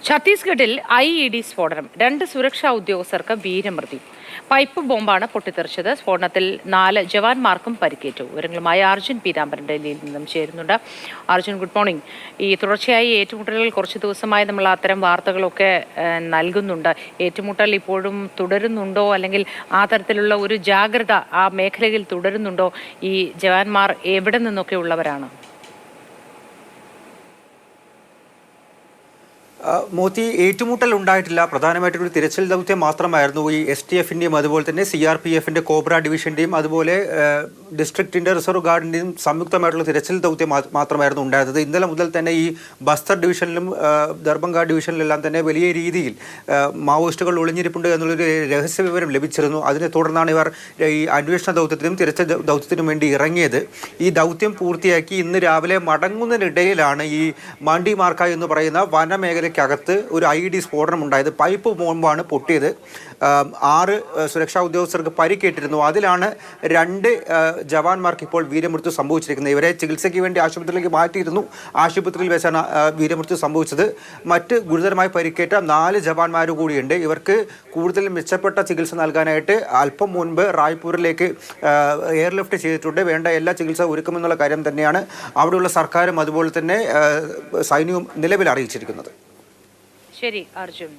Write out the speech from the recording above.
ഛത്തീസ്ഗഡിൽ IED സ്ഫോടനം. 2 സുരക്ഷാ ഉദ്യോഗസ്ഥർക്ക് വീരമൃത്യു. പൈപ്പ് ബോംബാണ് പൊട്ടിത്തെറിച്ചത്. സ്ഫോടനത്തിൽ 4 ജവാന്മാർക്കും പരിക്കേറ്റു. വിവരങ്ങളുമായി അർജുൻ പീതാംബരൻ ഡൽഹിയിൽ നിന്നും ചേരുന്നുണ്ട്. Arjun, good morning. ഈ തുടർച്ചയായി ഏറ്റുമുട്ടലുകൾ കുറച്ച് ദിവസമായി നമ്മൾ അത്തരം വാർത്തകളൊക്കെ നൽകുന്നുണ്ട്. ഏറ്റുമുട്ടൽ ഇപ്പോഴും തുടരുന്നുണ്ടോ, അല്ലെങ്കിൽ ആ തരത്തിലുള്ള ഒരു ജാഗ്രത ആ മേഖലയിൽ തുടരുന്നുണ്ടോ? ഈ ജവാന്മാർ എവിടെ നിന്നൊക്കെ ഉള്ളവരാണ്? മോത്തി, ഏറ്റുമുട്ടൽ ഉണ്ടായിട്ടില്ല. പ്രധാനമായിട്ടൊരു തിരച്ചിൽ ദൗത്യം മാത്രമായിരുന്നു ഈ STFിൻ്റെയും അതുപോലെ തന്നെ CRPFിൻ്റെ കോബ്ര ഡിവിഷൻ്റെയും അതുപോലെ ഡിസ്ട്രിക്റ്റിൻ്റെ റിസർവ് ഗാർഡിൻ്റെയും സംയുക്തമായിട്ടുള്ള തിരച്ചിൽ ദൗത്യം മാത്രമായിരുന്നു ഉണ്ടായിരുന്നത്. ഇന്നലെ മുതൽ തന്നെ ഈ ബസ്തർ ഡിവിഷനിലും ദർബംഗ ഡിവിഷനിലെല്ലാം തന്നെ വലിയ രീതിയിൽ മാവോയിസ്റ്റുകൾ ഒളിഞ്ഞിരിപ്പുണ്ട് എന്നുള്ളൊരു രഹസ്യ വിവരം ലഭിച്ചിരുന്നു. അതിനെ തുടർന്നാണ് ഇവർ ഈ അന്വേഷണ ദൗത്യത്തിനും തിരച്ചിൽ ദൗത്യത്തിനും വേണ്ടി ഇറങ്ങിയത്. ഈ ദൗത്യം പൂർത്തിയാക്കി ഇന്ന് രാവിലെ മടങ്ങുന്നതിനിടയിലാണ് ഈ മാണ്ടി മാർക്ക എന്ന് പറയുന്ന വനമേഖലയ്ക്കകത്ത് ഒരു IED സ്ഫോടനം ഉണ്ടായത്. പൈപ്പ് ബോംബാണ് പൊട്ടിയത്. 6 സുരക്ഷാ ഉദ്യോഗസ്ഥർക്ക് പരിക്കേറ്റിരുന്നു. അതിലാണ് 2 ജവാന്മാർക്ക് ഇപ്പോൾ വീരമൃത്യു സംഭവിച്ചിരിക്കുന്നത്. ഇവരെ ചികിത്സയ്ക്ക് വേണ്ടി ആശുപത്രിയിലേക്ക് മാറ്റിയിരുന്നു. ആശുപത്രിയിൽ വെച്ചാണ് വീരമൃത്യു സംഭവിച്ചത്. മറ്റ് ഗുരുതരമായി പരിക്കേറ്റ 4 ജവാന്മാർ കൂടിയുണ്ട്. ഇവർക്ക് കൂടുതൽ മെച്ചപ്പെട്ട ചികിത്സ നൽകാനായിട്ട് അല്പം മുൻപ് റായ്പൂരിലേക്ക് എയർലിഫ്റ്റ് ചെയ്തിട്ടുണ്ട്. വേണ്ട എല്ലാ ചികിത്സ ഒരുക്കുമെന്നുള്ള കാര്യം തന്നെയാണ് അവിടെയുള്ള സർക്കാരും അതുപോലെ തന്നെ സൈന്യവും നിലവിൽ അറിയിച്ചിരിക്കുന്നത്. ശരി അർജുൻ.